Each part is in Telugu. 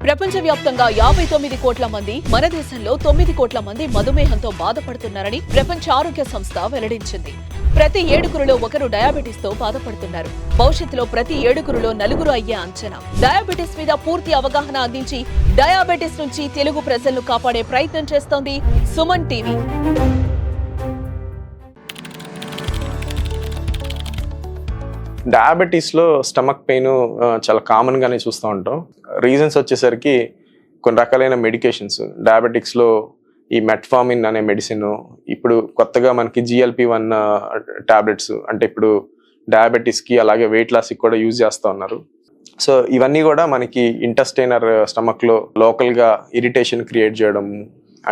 ప్రపంచవ్యాప్తంగా 59 కోట్ల మంది, మన దేశంలో 9 కోట్ల మంది మధుమేహంతో బాధపడుతున్నారని ప్రపంచ ఆరోగ్య సంస్థ వెల్లడించింది. ప్రతి 7గురిలో ఒకరు డయాబెటిస్ తో బాధపడుతున్నారు. భవిష్యత్తులో ప్రతి 7గురిలో 4 అయ్యే అంచనా. డయాబెటిస్ మీద పూర్తి అవగాహన అందించి డయాబెటిస్ నుంచి తెలుగు ప్రజలను కాపాడే ప్రయత్నం చేస్తోంది సుమన్ టీవీ. డయాబెటీస్లో స్టమక్ పెయిన్ చాలా కామన్గానే చూస్తూ ఉంటాం. రీజన్స్ వచ్చేసరికి కొన్ని రకాలైన మెడికేషన్స్, డయాబెటిక్స్లో ఈ మెట్ఫార్మిన్ అనే మెడిసిన్, ఇప్పుడు కొత్తగా మనకి GLP-1 టాబ్లెట్స్, అంటే ఇప్పుడు డయాబెటీస్కి అలాగే వెయిట్ లాస్కి కూడా యూజ్ చేస్తూ ఉన్నారు. సో ఇవన్నీ కూడా మనకి ఇంటెస్టైనర్ స్టమక్లో లోకల్గా ఇరిటేషన్ క్రియేట్ చేయడం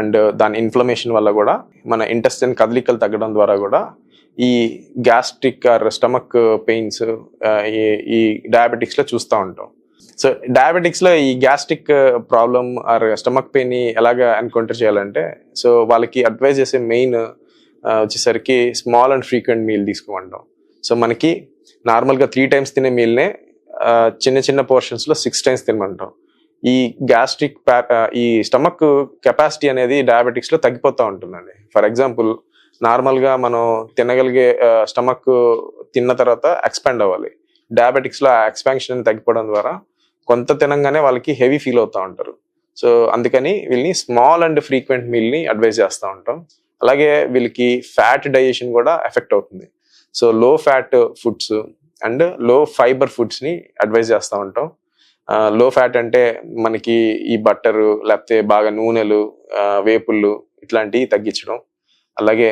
అండ్ దాని ఇన్ఫ్లమేషన్ వల్ల కూడా మన ఇంటెస్టైన్ కదలికలు తగ్గడం ద్వారా కూడా ఈ గ్యాస్ట్రిక్ ఆర్ స్టమక్ పెయిన్స్ ఈ డయాబెటిక్స్లో చూస్తూ ఉంటాం. సో డయాబెటిక్స్లో ఈ గ్యాస్ట్రిక్ ప్రాబ్లం ఆర్ స్టమక్ పెయిన్ని ఎలాగ ఎన్కౌంటర్ చేయాలంటే, సో వాళ్ళకి అడ్వైజ్ చేసే మెయిన్ వచ్చేసరికి స్మాల్ అండ్ ఫ్రీక్వెంట్ మీల్ తీసుకోమంటాం. సో మనకి నార్మల్గా 3 times తినే మీల్నే చిన్న చిన్న పోర్షన్స్లో 6 times తినమంటాం. ఈ గ్యాస్ట్రిక్ ఈ స్టమక్ కెపాసిటీ అనేది డయాబెటిక్స్లో తగ్గిపోతూ ఉంటుందండి. ఫర్ ఎగ్జాంపుల్, నార్మల్గా మనం తినగలిగే స్టమక్ తిన్న తర్వాత ఎక్స్పాండ్ అవ్వాలి. డయాబెటిక్స్లో ఆ ఎక్స్పాన్షన్ తగ్గిపోవడం ద్వారా కొంత తినంగానే వాళ్ళకి హెవీ ఫీల్ అవుతూ ఉంటారు. సో అందుకని వీళ్ళని స్మాల్ అండ్ ఫ్రీక్వెంట్ మీల్ని అడ్వైజ్ చేస్తూ ఉంటాం. అలాగే వీళ్ళకి ఫ్యాట్ డైజెషన్ కూడా ఎఫెక్ట్ అవుతుంది. సో లో ఫ్యాట్ ఫుడ్స్ అండ్ లో ఫైబర్ ఫుడ్స్ని అడ్వైజ్ చేస్తూ ఉంటాం. లో ఫ్యాట్ అంటే మనకి ఈ బట్టరు, లేకపోతే బాగా నూనెలు, వేపుళ్ళు ఇట్లాంటివి తగ్గించడం. అలాగే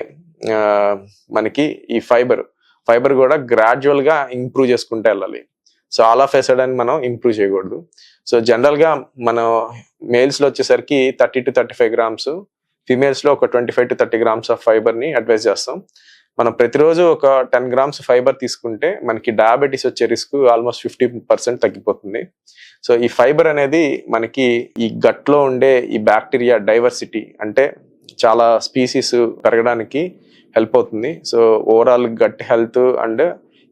మనకి ఈ ఫైబర్ కూడా గ్రాడ్యువల్గా ఇంప్రూవ్ చేసుకుంటూ వెళ్ళాలి. So all of a sudden మనం ఇంప్రూవ్ చేయకూడదు. సో జనరల్గా మనం మేల్స్లో వచ్చేసరికి 30 to 35 grams, ఫీమేల్స్లో ఒక 25 to 30 grams ఆఫ్ ఫైబర్ని అడ్వైజ్ చేస్తాం. మనం ప్రతిరోజు ఒక 10 grams ఫైబర్ తీసుకుంటే మనకి డయాబెటీస్ వచ్చే రిస్క్ ఆల్మోస్ట్ 50% తగ్గిపోతుంది. సో ఈ ఫైబర్ అనేది మనకి ఈ గట్లో ఉండే ఈ బ్యాక్టీరియా డైవర్సిటీ, అంటే చాలా స్పీసీస్ పెరగడానికి హెల్ప్ అవుతుంది. So overall gut health and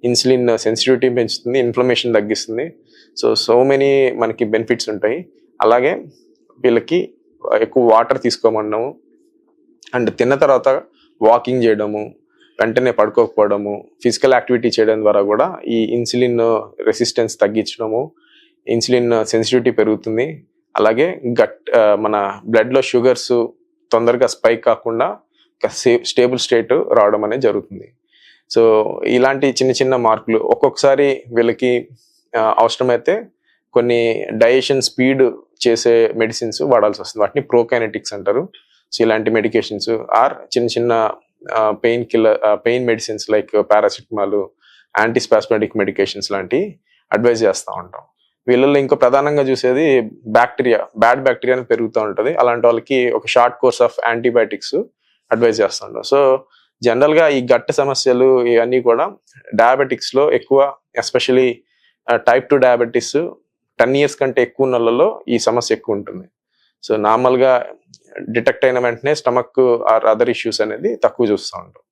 insulin sensitivity పెంచుతుంది, ఇన్ఫ్లమేషన్ తగ్గిస్తుంది. సో మెనీ మనకి బెనిఫిట్స్ ఉంటాయి. అలాగే వీళ్ళకి ఎక్కువ వాటర్ తీసుకోమన్నాము అండ్ తిన్న తర్వాత వాకింగ్ చేయడము, వెంటనే పడుకోకపోవడము, ఫిజికల్ యాక్టివిటీ చేయడం ద్వారా కూడా ఈ ఇన్సులిన్ రెసిస్టెన్స్ తగ్గించడము, ఇన్సులిన్ సెన్సిటివిటీ పెరుగుతుంది. అలాగే మన బ్లడ్లో షుగర్స్ తొందరగా స్పైక్ కాకుండా స్టేబుల్ స్టేట్ రావడం అనేది జరుగుతుంది. సో ఇలాంటి చిన్న చిన్న మార్పులు ఒక్కొక్కసారి వీళ్ళకి అవసరమైతే కొన్ని డైజెషన్ స్పీడ్ చేసే మెడిసిన్స్ వాడాల్సి వస్తుంది. వాటిని ప్రోకైనెటిక్స్ అంటారు. సో ఇలాంటి మెడికేషన్స్ ఆర్ చిన్న చిన్న pain medicines like paracetamol, antispasmodic medications లాంటివి అడ్వైజ్ చేస్తూ ఉంటాం. వీళ్ళల్లో ఇంకో ప్రధానంగా చూసేది బ్యాడ్ బ్యాక్టీరియా అని పెరుగుతూ ఉంటుంది. అలాంటి వాళ్ళకి ఒక short course of antibiotics advise చేస్తూ ఉంటాం. సో జనరల్గా ఈ గట్ సమస్యలు ఇవన్నీ కూడా డయాబెటిక్స్లో ఎక్కువ, ఎస్పెషలీ type 2 డయాబెటీస్ 10 years కంటే ఎక్కువ నెలల్లో ఈ సమస్య ఎక్కువ ఉంటుంది. సో నార్మల్గా డిటెక్ట్ అయిన వెంటనే స్టమక్ ఆర్ అదర్ ఇష్యూస్ అనేది తక్కువ చూస్తూ ఉంటాం.